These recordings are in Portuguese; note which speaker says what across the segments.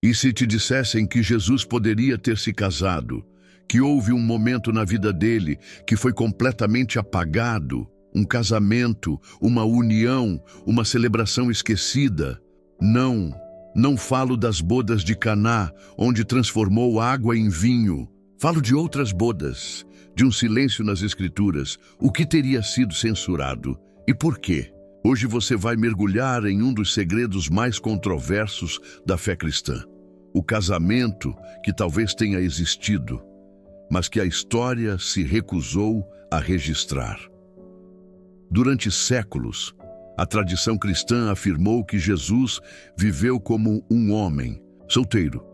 Speaker 1: E se te dissessem que Jesus poderia ter se casado, que houve um momento na vida dele que foi completamente apagado, um casamento, uma união, uma celebração esquecida? Não falo das bodas de Caná, onde transformou água em vinho. Falo de outras bodas, de um silêncio nas Escrituras. O que teria sido censurado? E por quê? Hoje você vai mergulhar em um dos segredos mais controversos da fé cristã. O casamento que talvez tenha existido, mas que a história se recusou a registrar. Durante séculos, a tradição cristã afirmou que Jesus viveu como um homem, solteiro,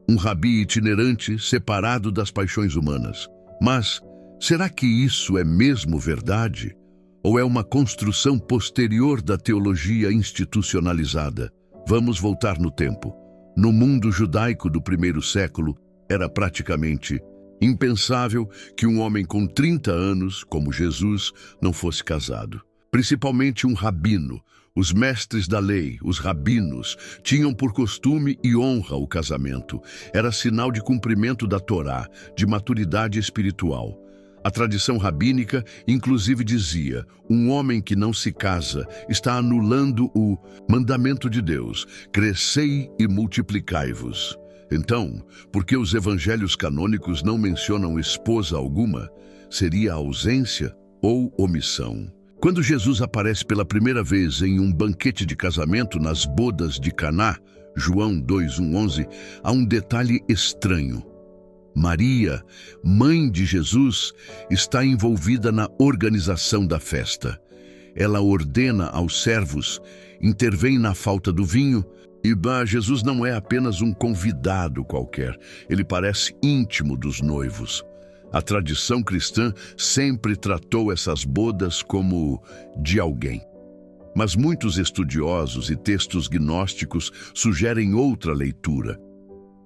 Speaker 1: um rabi itinerante separado das paixões humanas. Mas será que isso é mesmo verdade? Ou é uma construção posterior da teologia institucionalizada? Vamos voltar no tempo. No mundo judaico do primeiro século, era praticamente impensável que um homem com 30 anos, como Jesus, não fosse casado. Principalmente um rabino. Os mestres da lei, os rabinos, tinham por costume e honra o casamento. Era sinal de cumprimento da Torá, de maturidade espiritual. A tradição rabínica, inclusive, dizia: um homem que não se casa está anulando o mandamento de Deus, crescei e multiplicai-vos. Então, por que os evangelhos canônicos não mencionam esposa alguma? Seria ausência ou omissão? Quando Jesus aparece pela primeira vez em um banquete de casamento nas bodas de Caná, João 2:11, há um detalhe estranho. Maria, mãe de Jesus, está envolvida na organização da festa. Ela ordena aos servos, intervém na falta do vinho, e Jesus não é apenas um convidado qualquer, ele parece íntimo dos noivos. A tradição cristã sempre tratou essas bodas como de alguém. Mas muitos estudiosos e textos gnósticos sugerem outra leitura.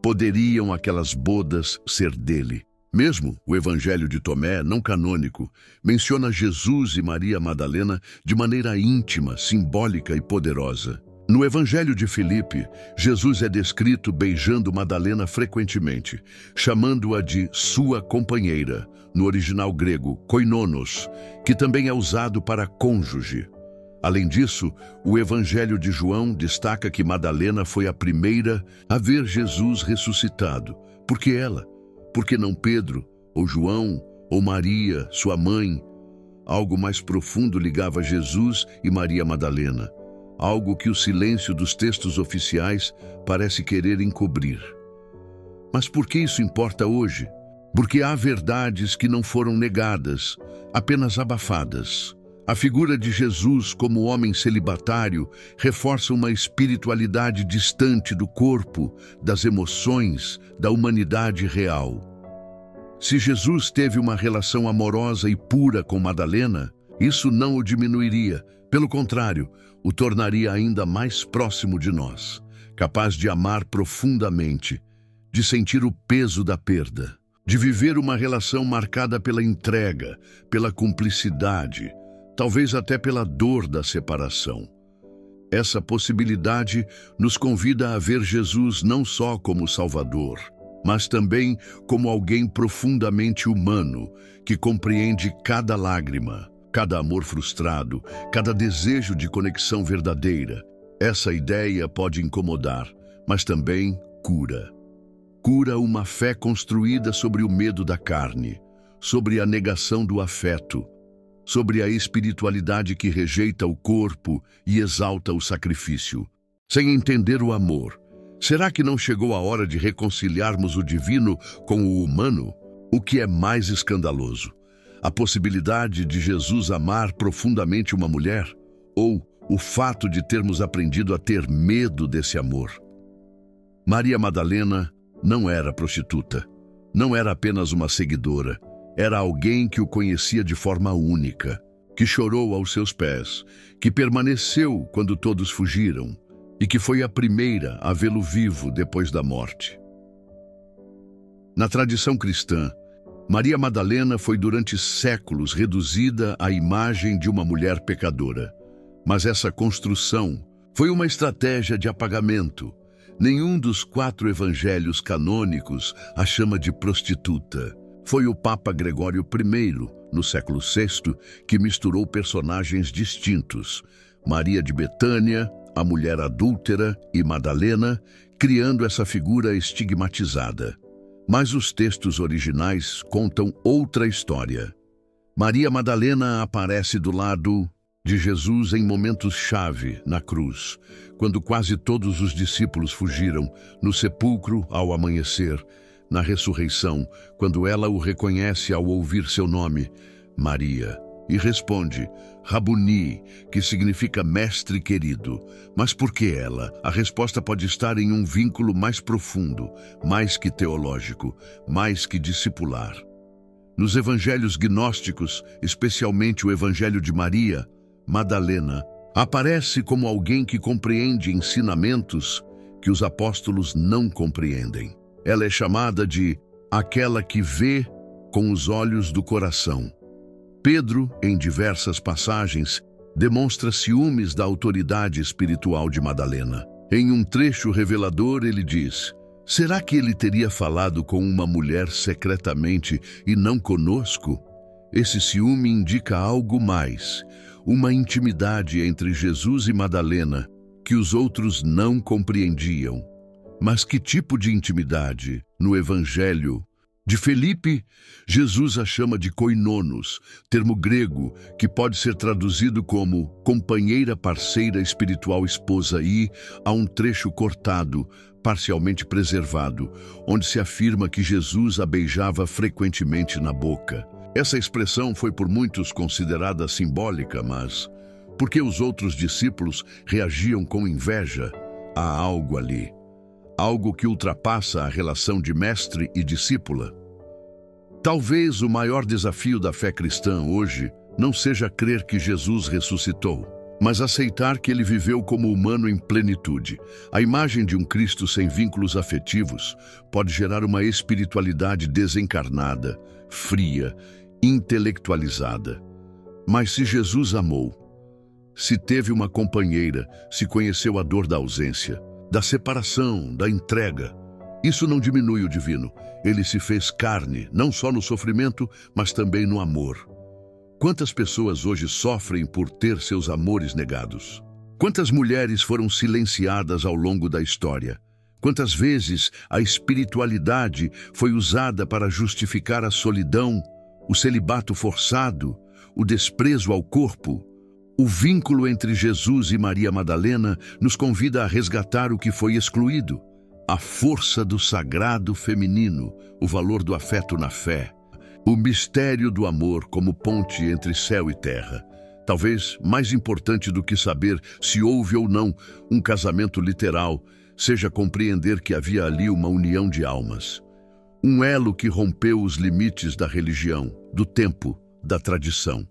Speaker 1: Poderiam aquelas bodas ser dele? Mesmo o Evangelho de Tomé, não canônico, menciona Jesus e Maria Madalena de maneira íntima, simbólica e poderosa. No Evangelho de Filipe, Jesus é descrito beijando Madalena frequentemente, chamando-a de sua companheira, no original grego, koinonos, que também é usado para cônjuge. Além disso, o Evangelho de João destaca que Madalena foi a primeira a ver Jesus ressuscitado. Por que ela? Por que não Pedro, ou João, ou Maria, sua mãe? Algo mais profundo ligava Jesus e Maria Madalena. Algo que o silêncio dos textos oficiais parece querer encobrir. Mas por que isso importa hoje? Porque há verdades que não foram negadas, apenas abafadas. A figura de Jesus como homem celibatário reforça uma espiritualidade distante do corpo, das emoções, da humanidade real. Se Jesus teve uma relação amorosa e pura com Madalena, isso não o diminuiria. Pelo contrário, o tornaria ainda mais próximo de nós, capaz de amar profundamente, de sentir o peso da perda, de viver uma relação marcada pela entrega, pela cumplicidade, talvez até pela dor da separação. Essa possibilidade nos convida a ver Jesus não só como Salvador, mas também como alguém profundamente humano, que compreende cada lágrima, cada amor frustrado, cada desejo de conexão verdadeira. Essa ideia pode incomodar, mas também cura. Cura uma fé construída sobre o medo da carne, sobre a negação do afeto, sobre a espiritualidade que rejeita o corpo e exalta o sacrifício. Sem entender o amor, será que não chegou a hora de reconciliarmos o divino com o humano? O que é mais escandaloso? A possibilidade de Jesus amar profundamente uma mulher? Ou o fato de termos aprendido a ter medo desse amor? Maria Madalena não era prostituta, não era apenas uma seguidora. Era alguém que o conhecia de forma única, que chorou aos seus pés, que permaneceu quando todos fugiram e que foi a primeira a vê-lo vivo depois da morte. Na tradição cristã, Maria Madalena foi durante séculos reduzida à imagem de uma mulher pecadora. Mas essa construção foi uma estratégia de apagamento, Nenhum dos 4 evangelhos canônicos a chama de prostituta. Foi o Papa Gregório I, no século VI, que misturou personagens distintos: Maria de Betânia, a mulher adúltera e Madalena, criando essa figura estigmatizada. Mas os textos originais contam outra história. Maria Madalena aparece do lado de Jesus em momentos-chave na cruz, quando quase todos os discípulos fugiram, no sepulcro ao amanhecer, na ressurreição, quando ela o reconhece ao ouvir seu nome, Maria, e responde, Rabuni, que significa mestre querido. Mas por que ela? A resposta pode estar em um vínculo mais profundo, mais que teológico, mais que discipular. Nos evangelhos gnósticos, especialmente o evangelho de Maria, Madalena, aparece como alguém que compreende ensinamentos que os apóstolos não compreendem. Ela é chamada de aquela que vê com os olhos do coração. Pedro, em diversas passagens, demonstra ciúmes da autoridade espiritual de Madalena. Em um trecho revelador, ele diz: será que ele teria falado com uma mulher secretamente e não conosco? Esse ciúme indica algo mais, uma intimidade entre Jesus e Madalena que os outros não compreendiam. Mas que tipo de intimidade? No Evangelho de Felipe, Jesus a chama de koinonos, termo grego que pode ser traduzido como companheira, parceira, espiritual, esposa, e há um trecho cortado, parcialmente preservado, onde se afirma que Jesus a beijava frequentemente na boca. Essa expressão foi por muitos considerada simbólica, mas porque os outros discípulos reagiam com inveja, há algo ali. Algo que ultrapassa a relação de mestre e discípula. Talvez o maior desafio da fé cristã hoje não seja crer que Jesus ressuscitou, mas aceitar que ele viveu como humano em plenitude. A imagem de um Cristo sem vínculos afetivos pode gerar uma espiritualidade desencarnada, fria, intelectualizada. Mas se Jesus amou, se teve uma companheira, se conheceu a dor da ausência, da separação, da entrega, isso não diminui o divino. Ele se fez carne, não só no sofrimento, mas também no amor. Quantas pessoas hoje sofrem por ter seus amores negados? Quantas mulheres foram silenciadas ao longo da história? Quantas vezes a espiritualidade foi usada para justificar a solidão, o celibato forçado, o desprezo ao corpo? O vínculo entre Jesus e Maria Madalena nos convida a resgatar o que foi excluído. A força do sagrado feminino, o valor do afeto na fé, o mistério do amor como ponte entre céu e terra. Talvez mais importante do que saber se houve ou não um casamento literal, seja compreender que havia ali uma união de almas. Um elo que rompeu os limites da religião, do tempo, da tradição.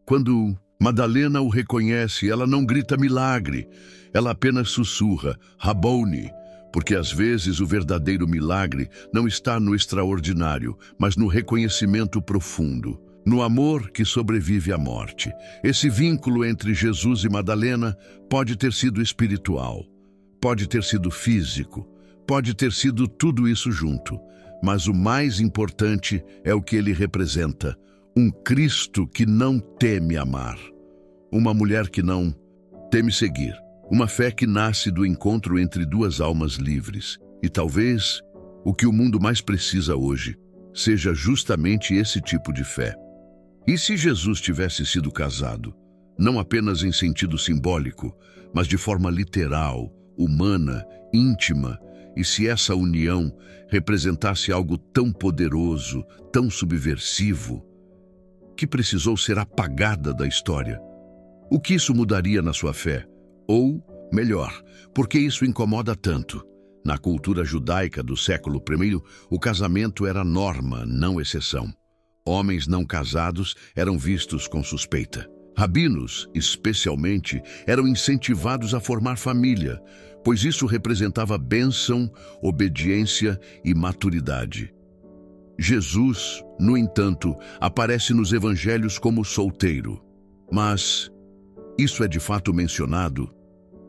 Speaker 1: Quando Madalena o reconhece, ela não grita milagre, ela apenas sussurra, Raboni, porque às vezes o verdadeiro milagre não está no extraordinário, mas no reconhecimento profundo, no amor que sobrevive à morte. Esse vínculo entre Jesus e Madalena pode ter sido espiritual, pode ter sido físico, pode ter sido tudo isso junto, mas o mais importante é o que ele representa, um Cristo que não teme amar, uma mulher que não teme seguir. Uma fé que nasce do encontro entre duas almas livres. E talvez o que o mundo mais precisa hoje seja justamente esse tipo de fé. E se Jesus tivesse sido casado, não apenas em sentido simbólico, mas de forma literal, humana, íntima, e se essa união representasse algo tão poderoso, tão subversivo, que precisou ser apagada da história? O que isso mudaria na sua fé? Ou, melhor, por que isso incomoda tanto? Na cultura judaica do século I, o casamento era norma, não exceção. Homens não casados eram vistos com suspeita. Rabinos, especialmente, eram incentivados a formar família, pois isso representava bênção, obediência e maturidade. Jesus, no entanto, aparece nos evangelhos como solteiro. Mas isso é de fato mencionado?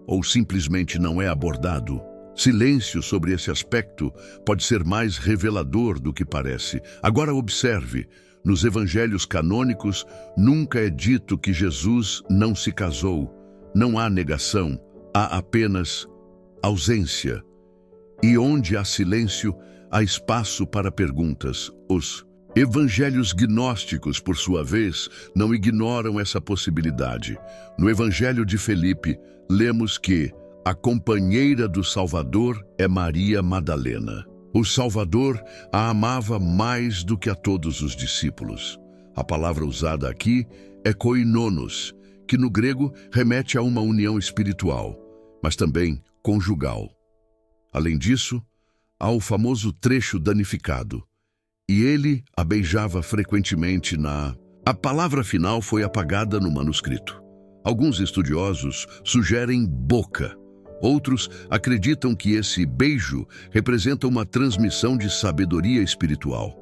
Speaker 1: Ou simplesmente não é abordado? Silêncio sobre esse aspecto pode ser mais revelador do que parece. Agora observe, nos evangelhos canônicos nunca é dito que Jesus não se casou. Não há negação, há apenas ausência. E onde há silêncio, há espaço para perguntas. Os evangelhos gnósticos, por sua vez, não ignoram essa possibilidade. No evangelho de Felipe, lemos que a companheira do Salvador é Maria Madalena. O Salvador a amava mais do que a todos os discípulos. A palavra usada aqui é koinonos, que no grego remete a uma união espiritual, mas também conjugal. Além disso, há o famoso trecho danificado, e ele a beijava frequentemente na... A palavra final foi apagada no manuscrito. Alguns estudiosos sugerem boca. Outros acreditam que esse beijo representa uma transmissão de sabedoria espiritual.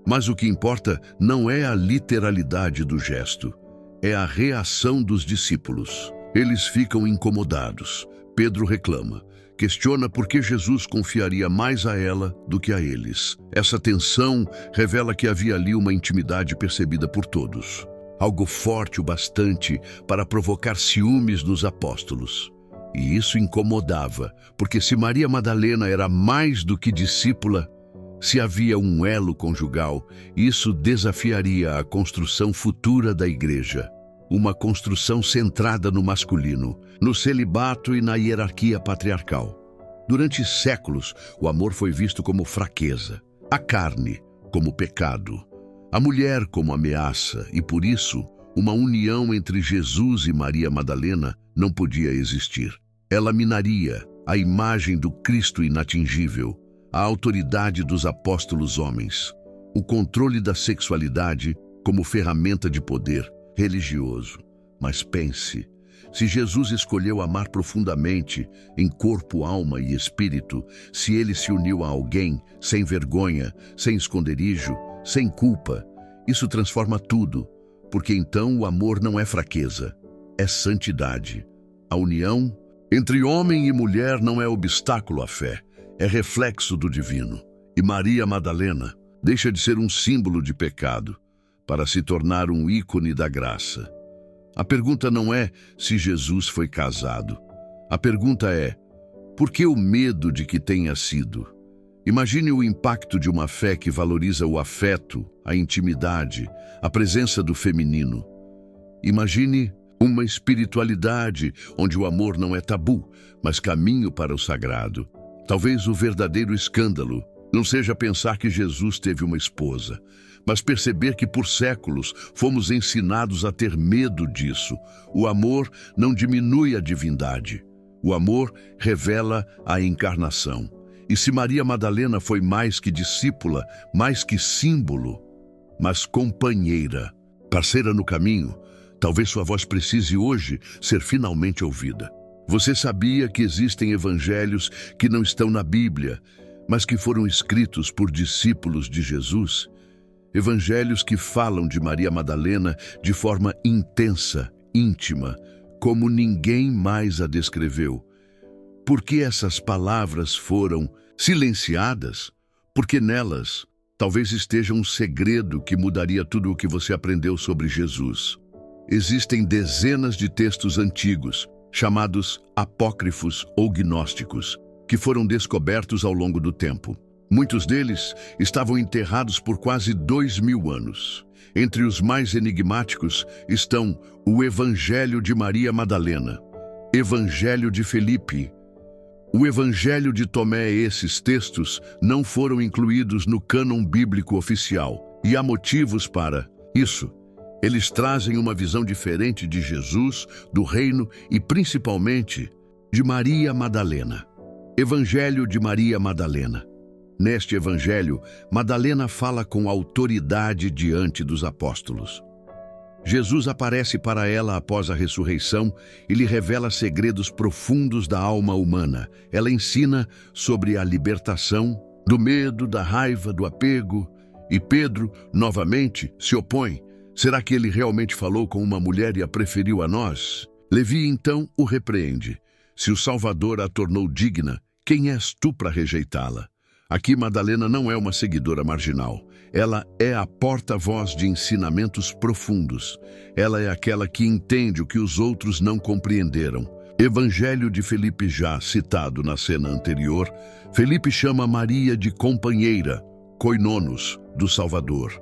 Speaker 1: Mas o que importa não é a literalidade do gesto, é a reação dos discípulos. Eles ficam incomodados. Pedro reclama, questiona por que Jesus confiaria mais a ela do que a eles. Essa tensão revela que havia ali uma intimidade percebida por todos. Algo forte o bastante para provocar ciúmes nos apóstolos. E isso incomodava, porque se Maria Madalena era mais do que discípula, se havia um elo conjugal, isso desafiaria a construção futura da igreja. Uma construção centrada no masculino, no celibato e na hierarquia patriarcal. Durante séculos, o amor foi visto como fraqueza, a carne como pecado, a mulher como ameaça, e por isso, uma união entre Jesus e Maria Madalena não podia existir. Ela minaria a imagem do Cristo inatingível, a autoridade dos apóstolos homens, o controle da sexualidade como ferramenta de poder religioso. Mas pense, se Jesus escolheu amar profundamente, em corpo, alma e espírito, se ele se uniu a alguém sem vergonha, sem esconderijo, sem culpa, isso transforma tudo, porque então o amor não é fraqueza, é santidade. A união entre homem e mulher não é obstáculo à fé, é reflexo do divino. E Maria Madalena deixa de ser um símbolo de pecado para se tornar um ícone da graça. A pergunta não é se Jesus foi casado. A pergunta é, por que o medo de que tenha sido? Imagine o impacto de uma fé que valoriza o afeto, a intimidade, a presença do feminino. Imagine uma espiritualidade onde o amor não é tabu, mas caminho para o sagrado. Talvez o verdadeiro escândalo não seja pensar que Jesus teve uma esposa, mas perceber que por séculos fomos ensinados a ter medo disso. O amor não diminui a divindade. O amor revela a encarnação. E se Maria Madalena foi mais que discípula, mais que símbolo, mas companheira, parceira no caminho, talvez sua voz precise hoje ser finalmente ouvida. Você sabia que existem evangelhos que não estão na Bíblia, mas que foram escritos por discípulos de Jesus? Evangelhos que falam de Maria Madalena de forma intensa, íntima, como ninguém mais a descreveu. Por que essas palavras foram silenciadas? Porque nelas talvez esteja um segredo que mudaria tudo o que você aprendeu sobre Jesus. Existem dezenas de textos antigos, chamados apócrifos ou gnósticos, que foram descobertos ao longo do tempo. Muitos deles estavam enterrados por quase 2000 anos. Entre os mais enigmáticos estão o Evangelho de Maria Madalena, Evangelho de Felipe, o Evangelho de Tomé. Esses textos não foram incluídos no cânon bíblico oficial, e há motivos para isso. Eles trazem uma visão diferente de Jesus, do reino e, principalmente, de Maria Madalena. Evangelho de Maria Madalena. Neste evangelho, Madalena fala com autoridade diante dos apóstolos. Jesus aparece para ela após a ressurreição e lhe revela segredos profundos da alma humana. Ela ensina sobre a libertação do medo, da raiva, do apego. E Pedro, novamente, se opõe. Será que ele realmente falou com uma mulher e a preferiu a nós? Levi, então, o repreende. Se o Salvador a tornou digna, Quem és tu para rejeitá-la? Aqui Madalena não é uma seguidora marginal. Ela é a porta-voz de ensinamentos profundos. Ela é aquela que entende o que os outros não compreenderam. Evangelho de Felipe, já citado na cena anterior, Felipe chama Maria de companheira, koinonos, do Salvador.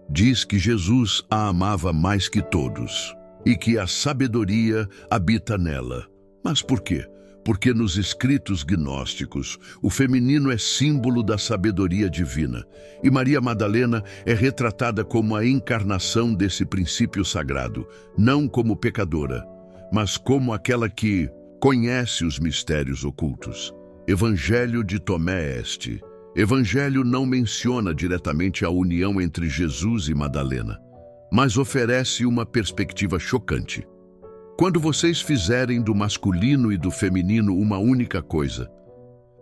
Speaker 1: Diz que Jesus a amava mais que todos e que a sabedoria habita nela. Mas por quê? Porque nos escritos gnósticos, o feminino é símbolo da sabedoria divina, e Maria Madalena é retratada como a encarnação desse princípio sagrado, não como pecadora, mas como aquela que conhece os mistérios ocultos. Evangelho de Tomé este. Evangelho não menciona diretamente a união entre Jesus e Madalena, mas oferece uma perspectiva chocante. Quando vocês fizerem do masculino e do feminino uma única coisa,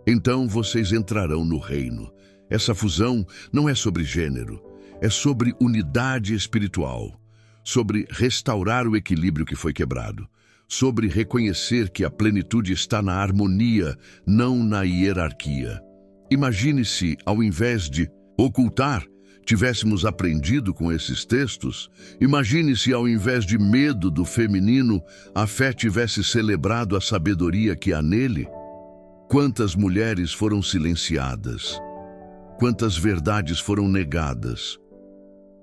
Speaker 1: então vocês entrarão no reino. Essa fusão não é sobre gênero, é sobre unidade espiritual, sobre restaurar o equilíbrio que foi quebrado, sobre reconhecer que a plenitude está na harmonia, não na hierarquia. Imagine se, ao invés de ocultar, tivéssemos aprendido com esses textos. Imagine se, ao invés de medo do feminino, a fé tivesse celebrado a sabedoria que há nele. Quantas mulheres foram silenciadas? Quantas verdades foram negadas?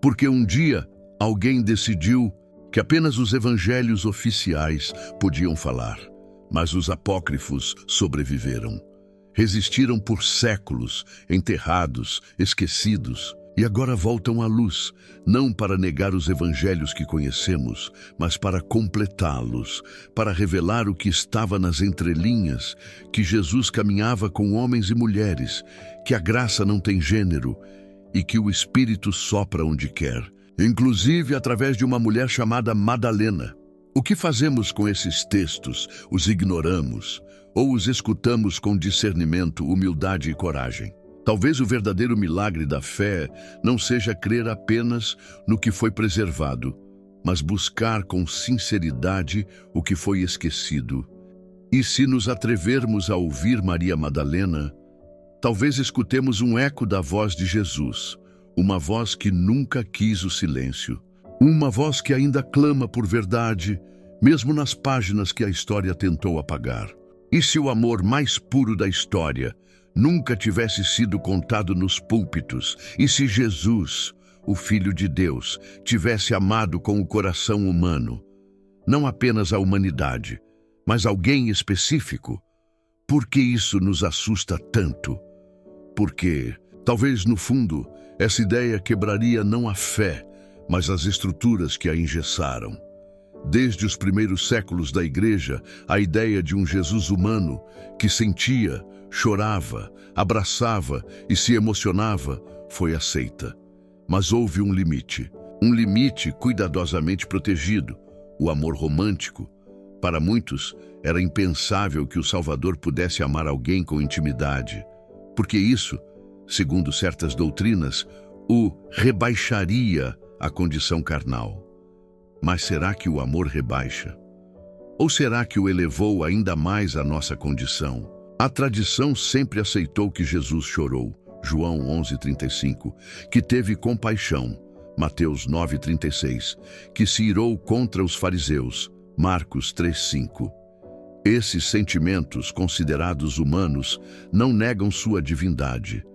Speaker 1: Porque um dia alguém decidiu que apenas os evangelhos oficiais podiam falar, mas os apócrifos sobreviveram. Resistiram por séculos, enterrados, esquecidos, e agora voltam à luz, não para negar os evangelhos que conhecemos, mas para completá-los, para revelar o que estava nas entrelinhas, que Jesus caminhava com homens e mulheres, que a graça não tem gênero e que o Espírito sopra onde quer, inclusive através de uma mulher chamada Madalena. O que fazemos com esses textos? Os ignoramos ou os escutamos com discernimento, humildade e coragem? Talvez o verdadeiro milagre da fé não seja crer apenas no que foi preservado, mas buscar com sinceridade o que foi esquecido. E se nos atrevermos a ouvir Maria Madalena, talvez escutemos um eco da voz de Jesus, uma voz que nunca quis o silêncio, uma voz que ainda clama por verdade, mesmo nas páginas que a história tentou apagar. E se o amor mais puro da história nunca tivesse sido contado nos púlpitos, e se Jesus, o Filho de Deus, tivesse amado com o coração humano, não apenas a humanidade, mas alguém específico, por que isso nos assusta tanto? Porque, talvez no fundo, essa ideia quebraria não a fé, mas as estruturas que a engessaram. Desde os primeiros séculos da Igreja, a ideia de um Jesus humano que sentia, chorava, abraçava e se emocionava foi aceita. Mas houve um limite cuidadosamente protegido, o amor romântico. Para muitos, era impensável que o Salvador pudesse amar alguém com intimidade, porque isso, segundo certas doutrinas, o rebaixaria à condição carnal. Mas será que o amor rebaixa? Ou será que o elevou ainda mais à nossa condição? A tradição sempre aceitou que Jesus chorou, João 11:35, que teve compaixão, Mateus 9:36, que se irou contra os fariseus, Marcos 3:5. Esses sentimentos, considerados humanos, não negam sua divindade,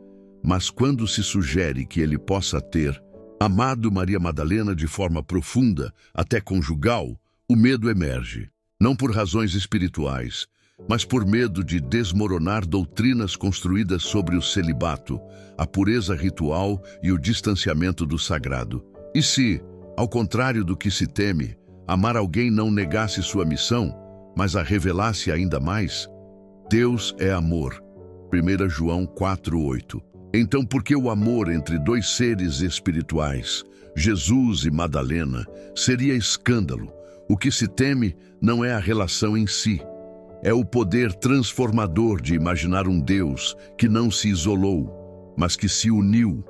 Speaker 1: mas quando se sugere que ele possa ter amado Maria Madalena de forma profunda, até conjugal, o medo emerge, não por razões espirituais, mas por medo de desmoronar doutrinas construídas sobre o celibato, a pureza ritual e o distanciamento do sagrado. E se, ao contrário do que se teme, amar alguém não negasse sua missão, mas a revelasse ainda mais? Deus é amor. 1 João 4:8. Então, por que o amor entre dois seres espirituais, Jesus e Madalena, seria escândalo? O que se teme não é a relação em si, é o poder transformador de imaginar um Deus que não se isolou, mas que se uniu.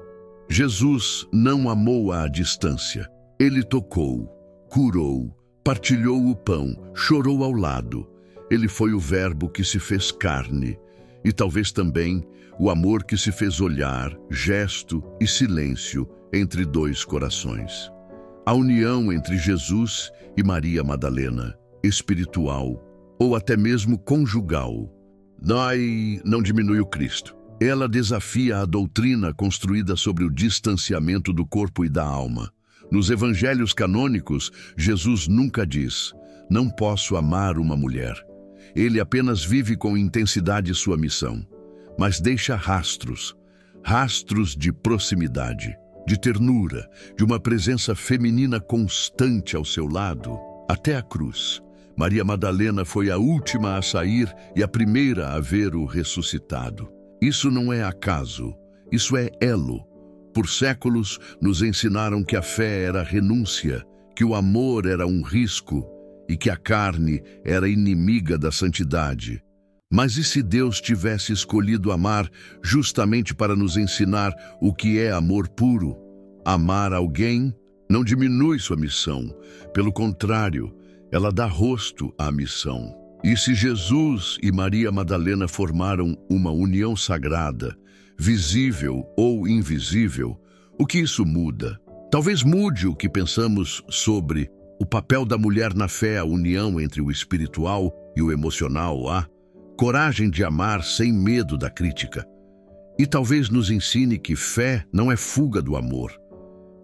Speaker 1: Jesus não amou à distância. Ele tocou, curou, partilhou o pão, chorou ao lado. Ele foi o Verbo que se fez carne. e talvez também o amor que se fez olhar, gesto e silêncio entre dois corações. A união entre Jesus e Maria Madalena, espiritual ou até mesmo conjugal, não diminui o Cristo. Ela desafia a doutrina construída sobre o distanciamento do corpo e da alma. Nos evangelhos canônicos, Jesus nunca diz: "Não posso amar uma mulher". Ele apenas vive com intensidade sua missão, mas deixa rastros de proximidade, de ternura, de uma presença feminina constante ao seu lado, até a cruz. Maria Madalena foi a última a sair e a primeira a ver o ressuscitado. Isso não é acaso, isso é elo. Por séculos nos ensinaram que a fé era renúncia, que o amor era um risco e que a carne era inimiga da santidade. Mas e se Deus tivesse escolhido amar justamente para nos ensinar o que é amor puro? Amar alguém não diminui sua missão, pelo contrário, ela dá rosto à missão. E se Jesus e Maria Madalena formaram uma união sagrada, visível ou invisível, o que isso muda? Talvez mude o que pensamos sobre o papel da mulher na fé, a união entre o espiritual e o emocional, a coragem de amar sem medo da crítica. E talvez nos ensine que fé não é fuga do amor,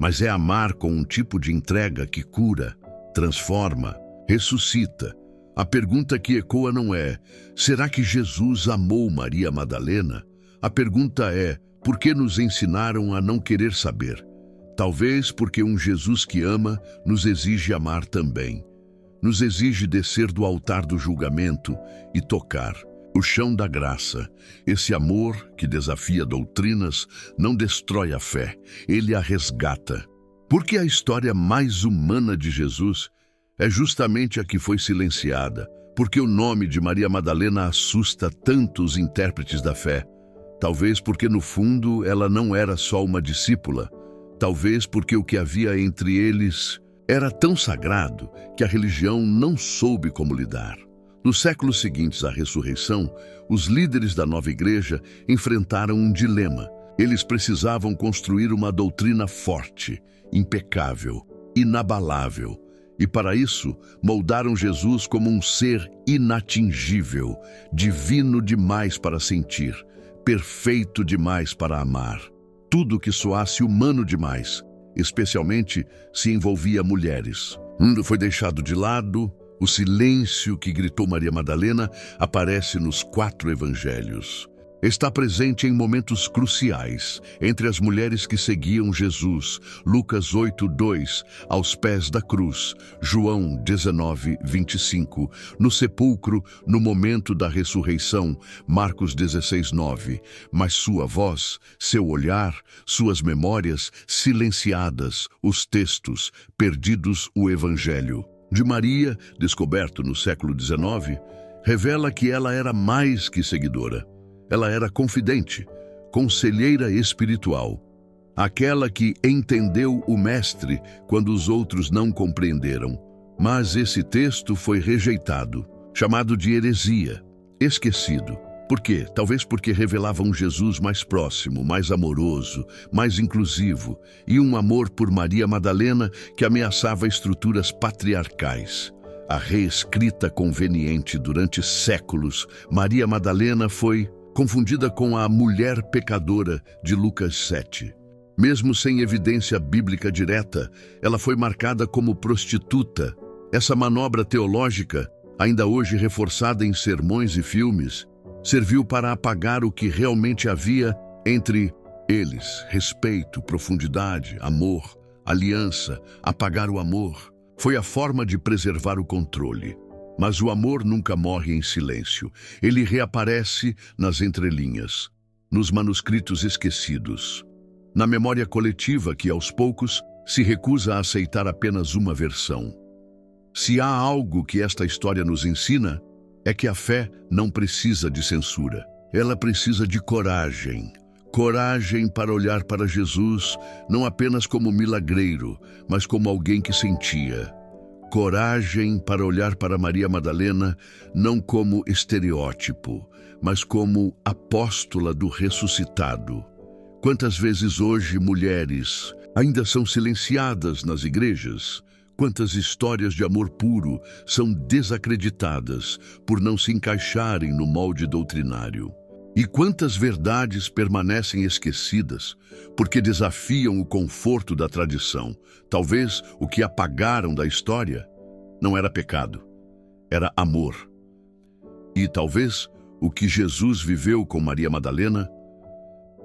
Speaker 1: mas é amar com um tipo de entrega que cura, transforma, ressuscita. A pergunta que ecoa não é: será que Jesus amou Maria Madalena? A pergunta é: por que nos ensinaram a não querer saber? Talvez porque um Jesus que ama nos exige amar também. Nos exige descer do altar do julgamento e tocar o chão da graça. Esse amor que desafia doutrinas não destrói a fé, ele a resgata. Porque a história mais humana de Jesus é justamente a que foi silenciada, porque o nome de Maria Madalena assusta tanto os intérpretes da fé. Talvez porque no fundo ela não era só uma discípula, talvez porque o que havia entre eles era tão sagrado que a religião não soube como lidar. Nos séculos seguintes à ressurreição, os líderes da nova igreja enfrentaram um dilema. Eles precisavam construir uma doutrina forte, impecável, inabalável. E para isso, moldaram Jesus como um ser inatingível, divino demais para sentir, perfeito demais para amar. Tudo que soasse humano demais, especialmente se envolvia mulheres. Foi deixado de lado. O silêncio que gritou Maria Madalena aparece nos 4 evangelhos. Está presente em momentos cruciais, entre as mulheres que seguiam Jesus, Lucas 8:2, aos pés da cruz, João 19:25, no sepulcro, no momento da ressurreição, Marcos 16:9, mas sua voz, seu olhar, suas memórias silenciadas, os textos, perdidos o evangelho. De Maria, descoberto no século XIX, revela que ela era mais que seguidora. Ela era confidente, conselheira espiritual, aquela que entendeu o Mestre quando os outros não compreenderam. Mas esse texto foi rejeitado, chamado de heresia, esquecido. Por quê? Talvez porque revelava um Jesus mais próximo, mais amoroso, mais inclusivo, e um amor por Maria Madalena que ameaçava estruturas patriarcais. A reescrita conveniente durante séculos, Maria Madalena foi confundida com a mulher pecadora de Lucas 7. Mesmo sem evidência bíblica direta, ela foi marcada como prostituta. Essa manobra teológica, ainda hoje reforçada em sermões e filmes, serviu para apagar o que realmente havia entre eles: respeito, profundidade, amor, aliança. Apagar o amor foi a forma de preservar o controle. Mas o amor nunca morre em silêncio. Ele reaparece nas entrelinhas, nos manuscritos esquecidos, na memória coletiva que, aos poucos, se recusa a aceitar apenas uma versão. Se há algo que esta história nos ensina, é que a fé não precisa de censura. Ela precisa de coragem. Coragem para olhar para Jesus não apenas como milagreiro, mas como alguém que sentia. Coragem para olhar para Maria Madalena não como estereótipo, mas como apóstola do ressuscitado. Quantas vezes hoje mulheres ainda são silenciadas nas igrejas? Quantas histórias de amor puro são desacreditadas por não se encaixarem no molde doutrinário? E quantas verdades permanecem esquecidas porque desafiam o conforto da tradição? Talvez o que apagaram da história não era pecado, era amor. E talvez o que Jesus viveu com Maria Madalena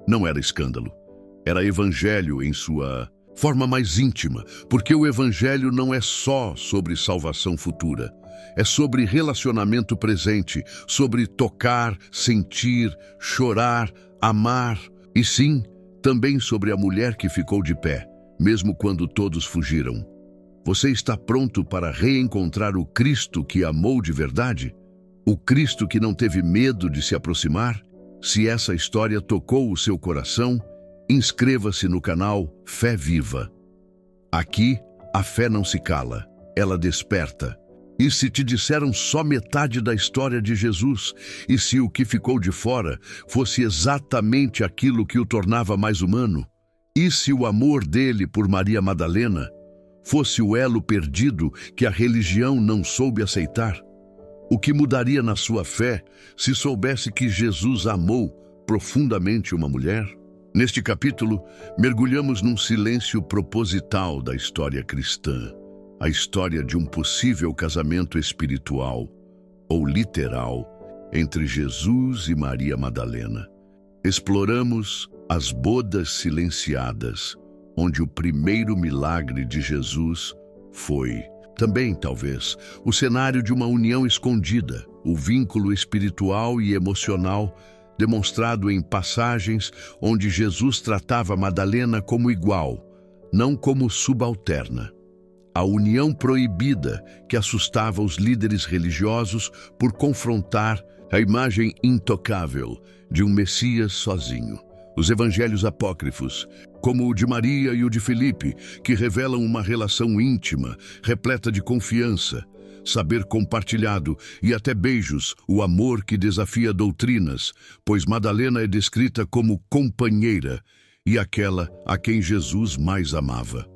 Speaker 1: não era escândalo, era evangelho em sua forma mais íntima, porque o evangelho não é só sobre salvação futura, é sobre relacionamento presente, sobre tocar, sentir, chorar, amar, e sim, também sobre a mulher que ficou de pé, mesmo quando todos fugiram. Você está pronto para reencontrar o Cristo que amou de verdade? O Cristo que não teve medo de se aproximar? Se essa história tocou o seu coração, inscreva-se no canal Fé Viva. Aqui, a fé não se cala, ela desperta. E se te disseram só metade da história de Jesus, e se o que ficou de fora fosse exatamente aquilo que o tornava mais humano? E se o amor dele por Maria Madalena fosse o elo perdido que a religião não soube aceitar? O que mudaria na sua fé se soubesse que Jesus amou profundamente uma mulher? Neste capítulo, mergulhamos num silêncio proposital da história cristã, a história de um possível casamento espiritual, ou literal, entre Jesus e Maria Madalena. Exploramos as bodas silenciadas, onde o primeiro milagre de Jesus foi. Também, talvez, o cenário de uma união escondida, o vínculo espiritual e emocional demonstrado em passagens onde Jesus tratava Madalena como igual, não como subalterna. A união proibida que assustava os líderes religiosos por confrontar a imagem intocável de um Messias sozinho. Os evangelhos apócrifos, como o de Maria e o de Filipe, que revelam uma relação íntima, repleta de confiança, saber compartilhado e até beijos, o amor que desafia doutrinas, pois Madalena é descrita como companheira e aquela a quem Jesus mais amava.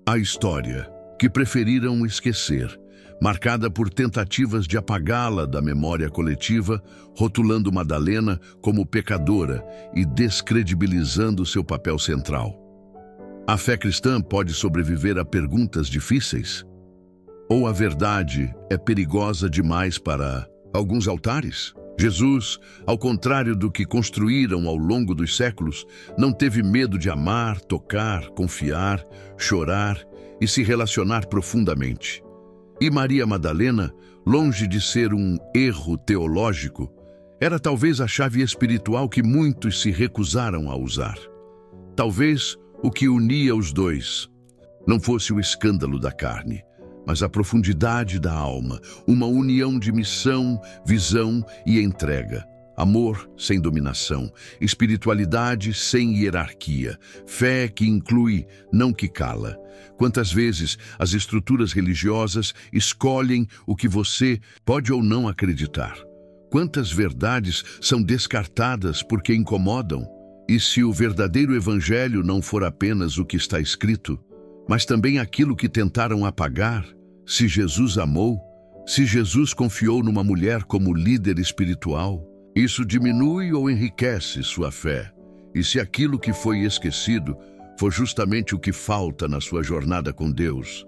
Speaker 1: A história que preferiram esquecer, marcada por tentativas de apagá-la da memória coletiva, rotulando Madalena como pecadora e descredibilizando seu papel central. A fé cristã pode sobreviver a perguntas difíceis? Ou a verdade é perigosa demais para alguns altares? Jesus, ao contrário do que construíram ao longo dos séculos, não teve medo de amar, tocar, confiar, chorar e se relacionar profundamente. E Maria Madalena, longe de ser um erro teológico, era talvez a chave espiritual que muitos se recusaram a usar. Talvez o que unia os dois não fosse o escândalo da carne, mas a profundidade da alma, uma união de missão, visão e entrega. Amor sem dominação, espiritualidade sem hierarquia, fé que inclui, não que cala. Quantas vezes as estruturas religiosas escolhem o que você pode ou não acreditar? Quantas verdades são descartadas porque incomodam? E se o verdadeiro evangelho não for apenas o que está escrito, mas também aquilo que tentaram apagar? Se Jesus amou, se Jesus confiou numa mulher como líder espiritual, isso diminui ou enriquece sua fé? E se aquilo que foi esquecido for justamente o que falta na sua jornada com Deus?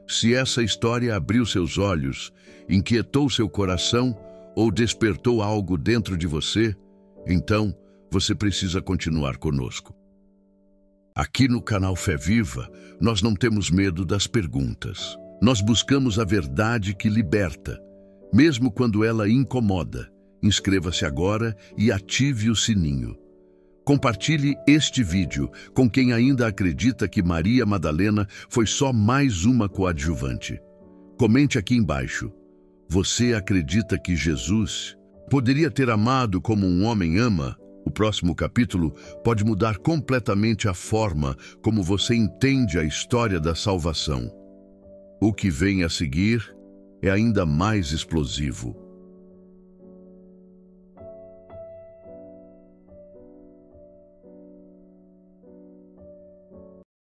Speaker 1: Se essa história abriu seus olhos, inquietou seu coração ou despertou algo dentro de você, então você precisa continuar conosco. Aqui no canal Fé Viva, nós não temos medo das perguntas. Nós buscamos a verdade que liberta, mesmo quando ela incomoda. Inscreva-se agora e ative o sininho. Compartilhe este vídeo com quem ainda acredita que Maria Madalena foi só mais uma coadjuvante. Comente aqui embaixo. Você acredita que Jesus poderia ter amado como um homem ama? O próximo capítulo pode mudar completamente a forma como você entende a história da salvação. O que vem a seguir é ainda mais explosivo.